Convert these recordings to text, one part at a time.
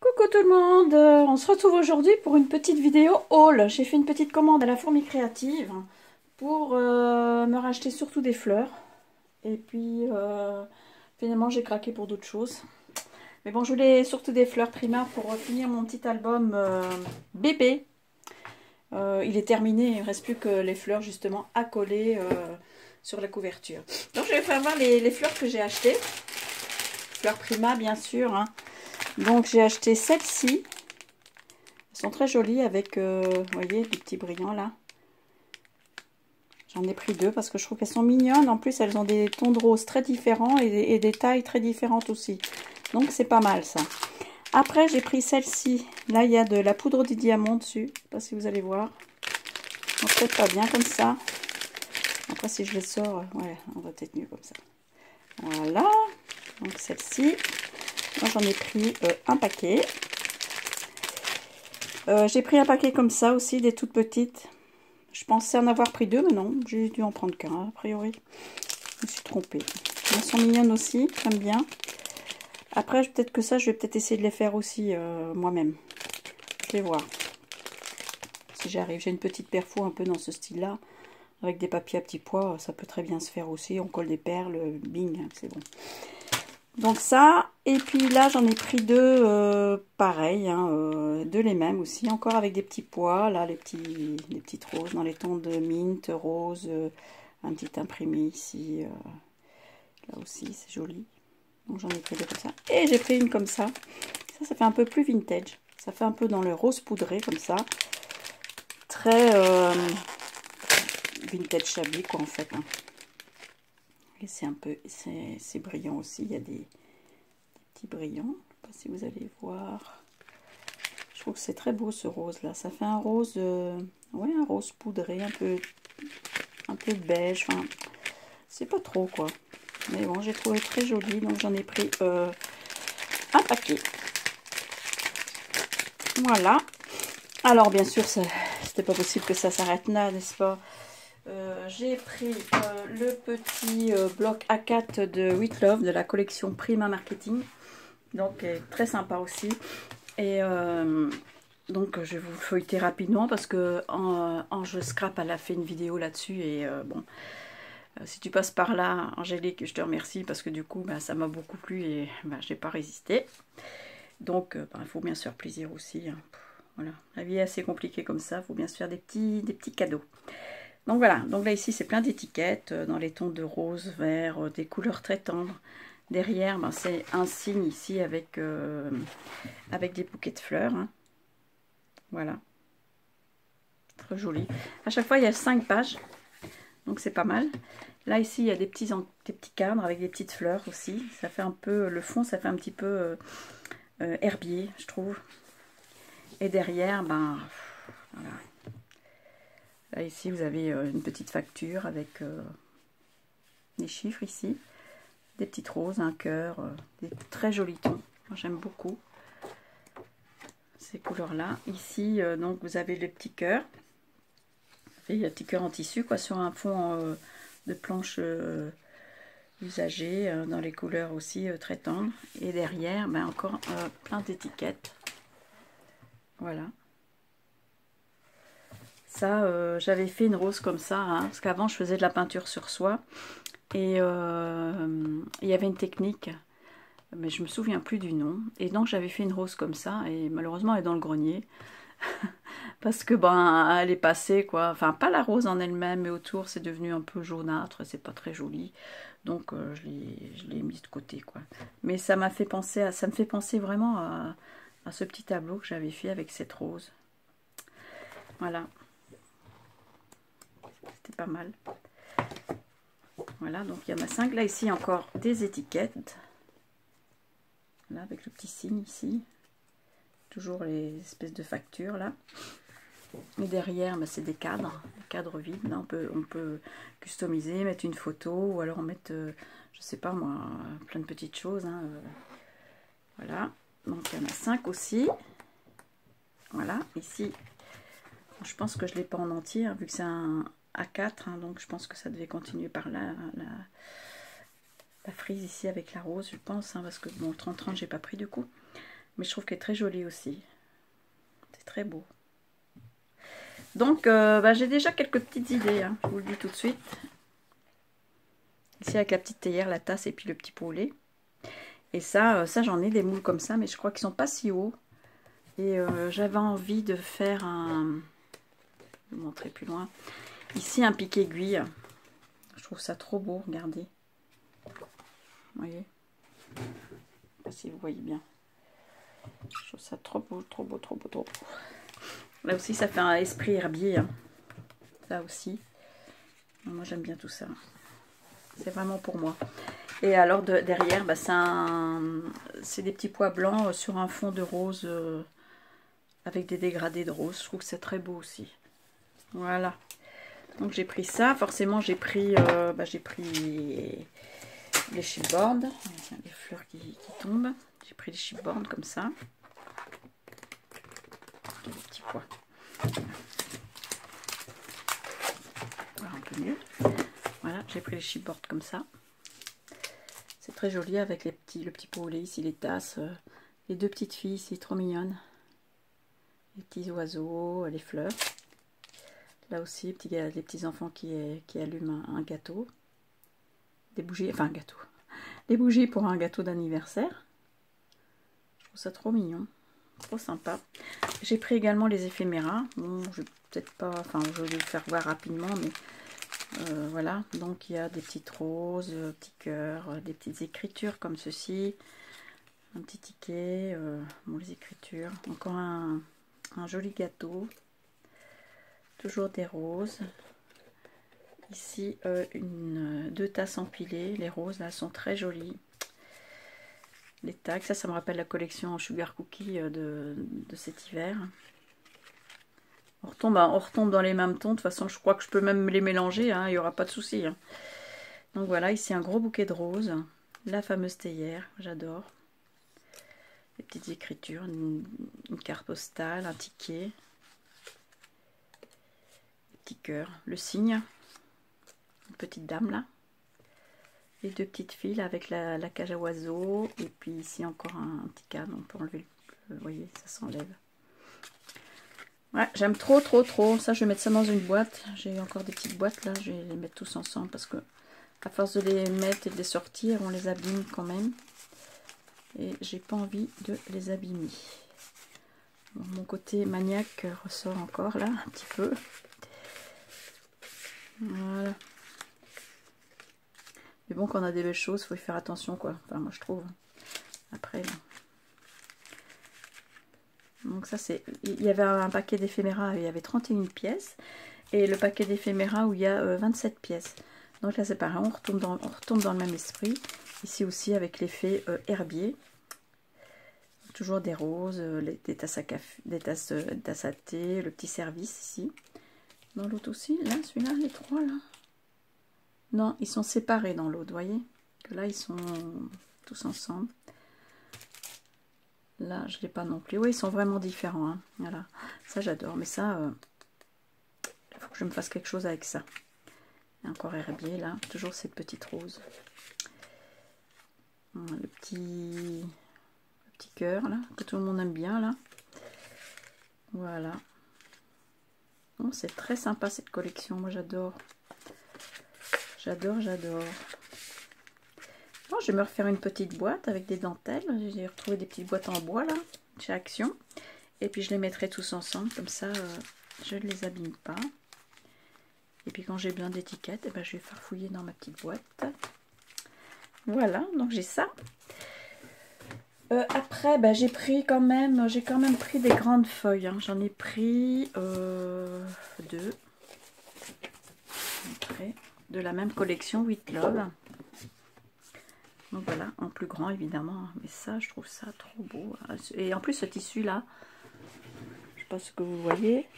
Coucou tout le monde, on se retrouve aujourd'hui pour une petite vidéo haul. J'ai fait une petite commande à la Fourmi Créative pour me racheter surtout des fleurs. Et puis finalement j'ai craqué pour d'autres choses. Mais bon, je voulais surtout des fleurs Prima pour finir mon petit album bébé. Il est terminé, il ne reste plus que les fleurs justement à coller sur la couverture. Donc je vais faire voir les fleurs que j'ai achetées. Fleurs Prima bien sûr, hein. Donc j'ai acheté celles-ci. Elles sont très jolies avec, vous voyez, des petits brillants là. J'en ai pris deux parce que je trouve qu'elles sont mignonnes. En plus, elles ont des tons de rose très différents et des tailles très différentes aussi. Donc c'est pas mal ça. Après, j'ai pris celle-ci. Là, il y a de la poudre de diamant dessus. Je sais pas si vous allez voir. Peut-être pas bien comme ça. Après, si je les sors, ouais, on va peut-être mieux comme ça. Voilà. Donc celle-ci. Moi, j'en ai pris un paquet. J'ai pris un paquet comme ça aussi, des toutes petites. Je pensais en avoir pris deux, mais non, j'ai dû en prendre qu'un, a priori. Je me suis trompée. Elles sont mignonnes aussi, j'aime bien. Après, peut-être que ça, je vais peut-être essayer de les faire aussi moi-même. Je vais voir. Si j'arrive, j'ai une petite perfo un peu dans ce style-là. Avec des papiers à petits pois, ça peut très bien se faire aussi. On colle des perles, bing, c'est bon. Donc ça, et puis là j'en ai pris deux pareils, hein, deux les mêmes aussi, encore avec des petits pois, là les petites roses dans les tons de mint, rose, un petit imprimé ici, là aussi c'est joli. Donc j'en ai pris deux comme ça, et j'ai pris une comme ça, ça fait un peu plus vintage, ça fait un peu dans le rose poudré comme ça, très vintage shabby quoi en fait, hein. Et c'est un peu, c'est brillant aussi, il y a des petits brillants, je ne sais pas si vous allez voir. Je trouve que c'est très beau ce rose là, ça fait un rose, ouais, un rose poudré, un peu beige, enfin, c'est pas trop quoi. Mais bon, j'ai trouvé très joli, donc j'en ai pris un paquet. Voilà. Alors bien sûr, c'était pas possible que ça s'arrête là, n'est-ce pas? J'ai pris le petit bloc A4 de With Love de la collection Prima Marketing. Donc très sympa aussi. Et donc je vais vous le feuilleter rapidement parce que Ange Scrap elle a fait une vidéo là-dessus. Et bon, si tu passes par là, Angélique, je te remercie parce que du coup bah, ça m'a beaucoup plu et bah, j'ai pas résisté. Donc il faut bien se faire plaisir aussi, hein. Voilà, la vie est assez compliquée comme ça, il faut bien se faire des petits cadeaux. Donc voilà, donc là ici c'est plein d'étiquettes dans les tons de rose, vert, des couleurs très tendres. Derrière, ben, c'est un signe ici avec des bouquets de fleurs, hein. Voilà, très joli. À chaque fois il y a 5 pages, donc c'est pas mal. Là ici il y a des petits cadres avec des petites fleurs aussi. Ça fait un peu, le fond ça fait un petit peu herbier je trouve. Et derrière, ben voilà. Là ici vous avez une petite facture avec des chiffres ici. Des petites roses, un cœur, des très jolis tons. J'aime beaucoup ces couleurs-là. Ici, donc vous avez le petit cœur. Le petit cœur en tissu, quoi, sur un fond de planche usagée, dans les couleurs aussi très tendres. Et derrière, ben, encore plein d'étiquettes. Voilà. Ça, j'avais fait une rose comme ça, hein, parce qu'avant je faisais de la peinture sur soie. Et il y avait une technique, mais je me souviens plus du nom. Et donc j'avais fait une rose comme ça, et malheureusement elle est dans le grenier. Parce que ben elle est passée quoi. Enfin pas la rose en elle-même, mais autour c'est devenu un peu jaunâtre, c'est pas très joli. Donc je l'ai mise de côté quoi. Mais ça m'a fait penser ça me fait penser vraiment à ce petit tableau que j'avais fait avec cette rose. Voilà. C'était pas mal. Voilà, donc il y en a 5. Là, ici, encore des étiquettes. Là, avec le petit signe ici. Toujours les espèces de factures, là. Et derrière, bah, c'est des cadres vides. Là, on peut customiser, mettre une photo, ou alors mettre, je sais pas moi, plein de petites choses, hein. Voilà, donc il y en a 5 aussi. Voilà, ici, je pense que je ne l'ai pas en entier, hein, vu que c'est un A4, hein, donc je pense que ça devait continuer par là, la frise ici avec la rose, je pense, hein, parce que bon, le 30-30, j'ai pas pris du coup. Mais je trouve qu'elle est très jolie aussi. C'est très beau. Donc, j'ai déjà quelques petites idées, hein, je vous le dis tout de suite. Ici, avec la petite théière, la tasse et puis le petit pot au lait. Et ça j'en ai des moules comme ça, mais je crois qu'ils sont pas si hauts. Et j'avais envie de faire un... Je vais vous montrer plus loin. Ici, un pic aiguille. Je trouve ça trop beau, regardez. Vous voyez? Je sais pas si vous voyez bien. Je trouve ça trop beau, trop beau, trop beau, trop beau. Là aussi, ça fait un esprit herbier. Hein. Ça aussi. Moi, j'aime bien tout ça. C'est vraiment pour moi. Et alors, derrière, c'est des petits pois blancs sur un fond de rose avec des dégradés de rose. Je trouve que c'est très beau aussi. Voilà. Donc, j'ai pris ça. Forcément, j'ai pris les chipboards. Les fleurs qui tombent. J'ai pris les chipboards comme ça. Les petits pois. Voilà, un peu mieux. Voilà, j'ai pris les chipboards comme ça. C'est très joli avec le petit pot au lait ici, les tasses. Les deux petites filles ici, trop mignonnes. Les petits oiseaux, les fleurs. Là aussi, les petits enfants qui allument un gâteau. Des bougies, enfin un gâteau. Des bougies pour un gâteau d'anniversaire. Je trouve ça trop mignon. Trop sympa. J'ai pris également les éphéméras. Bon, je vais peut-être pas, enfin je vais le faire voir rapidement, mais voilà. Donc il y a des petites roses, petits cœurs, des petites écritures comme ceci. Un petit ticket, bon les écritures. Encore un joli gâteau. Toujours des roses. Ici, deux tasses empilées. Les roses là sont très jolies. Les tags, ça me rappelle la collection Sugar Cookie de cet hiver. On retombe dans les mêmes tons. De toute façon, je crois que je peux même les mélanger. Hein, il n'y aura pas de souci. Hein. Donc voilà, ici un gros bouquet de roses. La fameuse théière, j'adore. Les petites écritures, une carte postale, un ticket. Des petits cœurs. Le cygne. Une petite dame là. Les deux petites filles avec la cage à oiseaux. Et puis ici encore un petit cadre. On peut enlever vous voyez, ça s'enlève. Ouais, j'aime trop, trop, trop. Ça, je vais mettre ça dans une boîte. J'ai encore des petites boîtes là. Je vais les mettre tous ensemble parce que à force de les mettre et de les sortir, on les abîme quand même. Et j'ai pas envie de les abîmer. Bon, mon côté maniaque ressort encore là, un petit peu. Voilà. Mais bon, quand on a des belles choses, il faut y faire attention, quoi. Enfin, moi, je trouve. Après, là. Donc ça, c'est... Il y avait un paquet d'éphéméras, il y avait 31 pièces. Et le paquet d'éphéméras où il y a 27 pièces. Donc là, c'est pareil, on retombe dans le même esprit. Ici aussi, avec l'effet herbier. Toujours des roses, des tasses à café, des tasses à thé, le petit service ici. Dans l'autre aussi, là, celui-là, les trois, là. Non, ils sont séparés dans l'autre, vous voyez. Que là, ils sont tous ensemble. Là, je ne l'ai pas non plus. Oui, ils sont vraiment différents. Hein. Voilà, ça j'adore. Mais ça, il faut que je me fasse quelque chose avec ça. Et encore herbier, là. Toujours cette petite rose. Le petit cœur, là, que tout le monde aime bien, là. Voilà. Bon, c'est très sympa, cette collection. Moi, j'adore. J'adore, j'adore. Bon, je vais me refaire une petite boîte avec des dentelles. J'ai retrouvé des petites boîtes en bois, là, chez Action. Et puis, je les mettrai tous ensemble. Comme ça, je ne les abîme pas. Et puis, quand j'ai besoin d'étiquettes, eh ben, je vais farfouiller dans ma petite boîte. Voilà, donc j'ai ça. Après, ben, j'ai quand même pris des grandes feuilles. Hein. J'en ai pris 2. Après, de la même collection, With Love. Donc voilà, en plus grand évidemment. Mais ça, je trouve ça trop beau. Et en plus, ce tissu-là, je sais pas ce que vous voyez.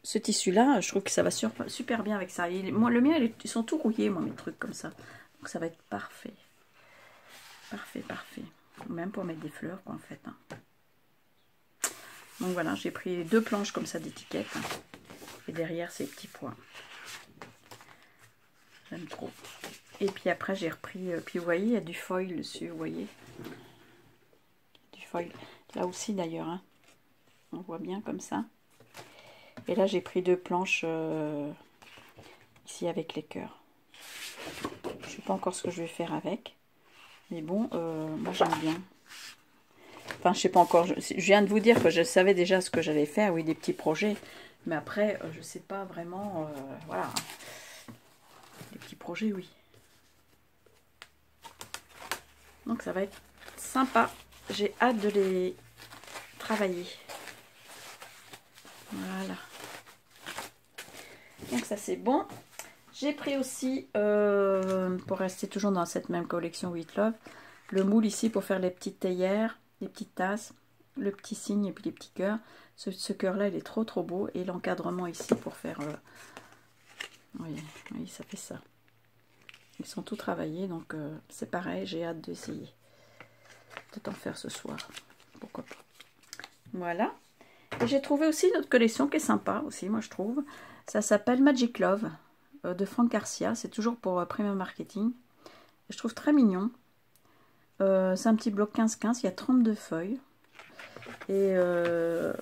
Ce tissu-là, je trouve que ça va super bien avec ça. Moi, le mien, ils sont tout rouillés, moi, mes trucs comme ça. Donc ça va être parfait. Parfait, parfait. Même pour mettre des fleurs, quoi, en fait. Hein. Donc voilà, j'ai pris 2 planches comme ça d'étiquettes. Hein. Et derrière, ces petits pois. J'aime trop. Et puis après, j'ai repris... puis vous voyez, il y a du foil dessus, vous voyez. Du foil. Là aussi d'ailleurs, hein. On voit bien comme ça. Et là j'ai pris 2 planches ici avec les cœurs. Je ne sais pas encore ce que je vais faire avec. Mais bon, moi j'aime bien. Enfin, je sais pas encore. Je viens de vous dire que je savais déjà ce que j'allais faire. Oui, des petits projets. Mais après, je sais pas vraiment. Voilà. Des petits projets, oui. Donc ça va être sympa. J'ai hâte de les travailler. Voilà. Donc ça c'est bon. J'ai pris aussi, pour rester toujours dans cette même collection With Love, le moule ici pour faire les petites théières, les petites tasses, le petit signe et puis les petits cœurs. Ce cœur-là, il est trop beau. Et l'encadrement ici pour faire... oui, ça fait ça. Ils sont tout travaillés, donc c'est pareil, j'ai hâte d'essayer. De t'en faire ce soir. Pourquoi pas. Voilà. Et j'ai trouvé aussi une autre collection qui est sympa aussi, moi je trouve. Ça s'appelle Magic Love de Franck Garcia. C'est toujours pour Premium Marketing. Et je trouve très mignon. C'est un petit bloc 15-15. Il y a 32 feuilles. Et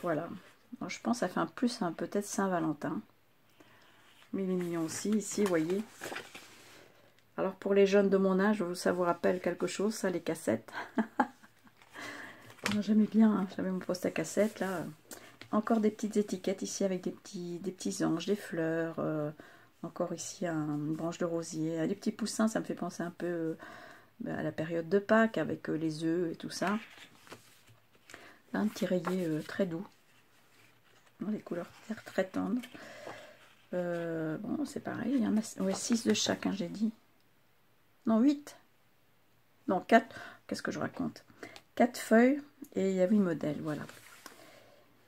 voilà. Alors, je pense que ça fait un plus peut-être Saint-Valentin. Mais il est mignon aussi. Ici, vous voyez. Alors pour les jeunes de mon âge, ça vous rappelle quelque chose, ça, les cassettes. J'aimais bien, hein, j'avais mon poste à cassette là. Encore des petites étiquettes ici avec des petits anges, des fleurs. Encore ici une branche de rosier. Des petits poussins, ça me fait penser un peu à la période de Pâques avec les œufs et tout ça. Là, un petit rayé très doux. Les couleurs très tendres. Bon, c'est pareil, il y en a ouais, 6 de chacun, j'ai dit. Non, 8. Non, 4. Qu'est-ce que je raconte? 4 feuilles et il y a 8 modèles, voilà.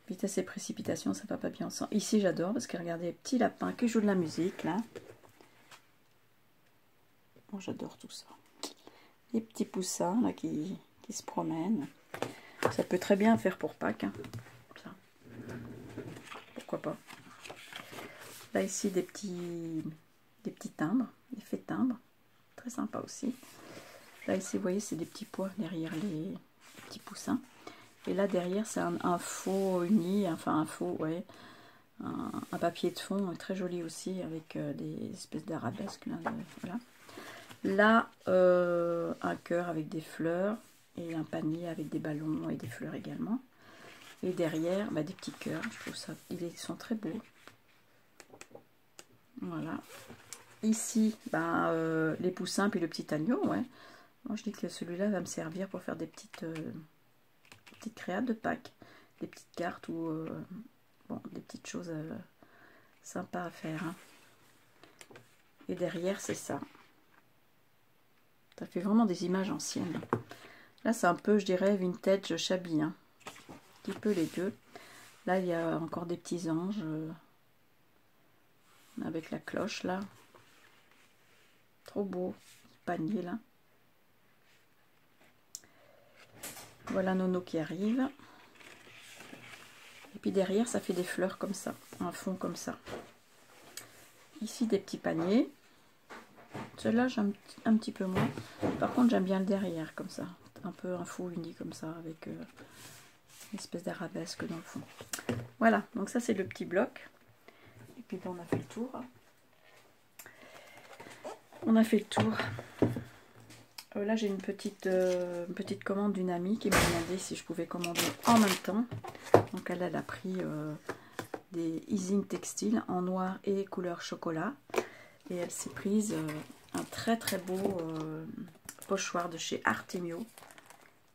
Vitesse et précipitation, ça va pas bien ensemble. Ici, j'adore parce que regardez, les petits lapins qui jouent de la musique, là. Oh, j'adore tout ça. Les petits poussins, là, qui se promènent. Ça peut très bien faire pour Pâques, hein. Ça. Pourquoi pas. Là, ici, des petits timbres, des faits timbres. Très sympa aussi. Là, ici, vous voyez, c'est des petits pois derrière les petits poussins. Et là, derrière, c'est un faux uni, enfin un faux, ouais, un papier de fond très joli aussi, avec des espèces d'arabesques. Là, voilà. Là, un cœur avec des fleurs et un panier avec des ballons et des fleurs également. Et derrière, bah, des petits cœurs. Je trouve ça, ils sont très beaux. Voilà. Ici, bah, les poussins puis le petit agneau, ouais. Moi, je dis que celui-là va me servir pour faire des petites créas de Pâques, des petites cartes ou bon, des petites choses sympas à faire. Hein. Et derrière, c'est ça. Ça fait vraiment des images anciennes. Là, c'est un peu, je dirais, vintage shabby. Hein. Un petit peu les deux. Là, il y a encore des petits anges avec la cloche, là. Trop beau. Panier, là. Voilà Nono qui arrive. Et puis derrière, ça fait des fleurs comme ça. Un fond comme ça. Ici, des petits paniers. Celui-là, j'aime un petit peu moins. Par contre, j'aime bien le derrière, comme ça. Un peu un faux uni, comme ça, avec une espèce d'arabesque dans le fond. Voilà, donc ça, c'est le petit bloc. Et puis, on a fait le tour. On a fait le tour. Là, j'ai une petite commande d'une amie qui m'a demandé si je pouvais commander en même temps. Donc, elle a pris des Easing Textile en noir et couleur chocolat. Et elle s'est prise un très beau pochoir de chez Artemio.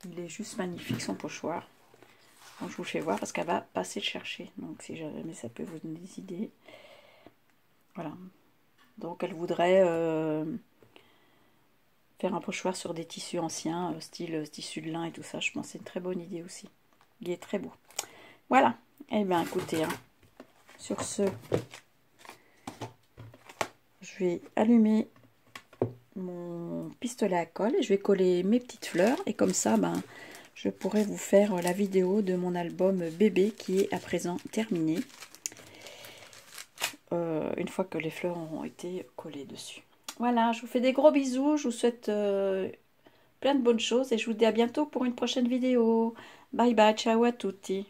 Il est juste magnifique, son pochoir. Donc, je vous fais voir parce qu'elle va passer le chercher. Donc, si jamais ça peut vous donner des idées. Voilà. Donc, elle voudrait... faire un pochoir sur des tissus anciens, style tissu de lin et tout ça. Je pense que c'est une très bonne idée aussi. Il est très beau. Voilà. Eh bien, écoutez, hein, sur ce, je vais allumer mon pistolet à colle et je vais coller mes petites fleurs. Et comme ça, ben, je pourrai vous faire la vidéo de mon album bébé qui est à présent terminé. Une fois que les fleurs auront été collées dessus. Voilà, je vous fais des gros bisous. Je vous souhaite plein plein de bonnes choses et je vous dis à bientôt pour une prochaine vidéo. Bye bye, ciao à tutti.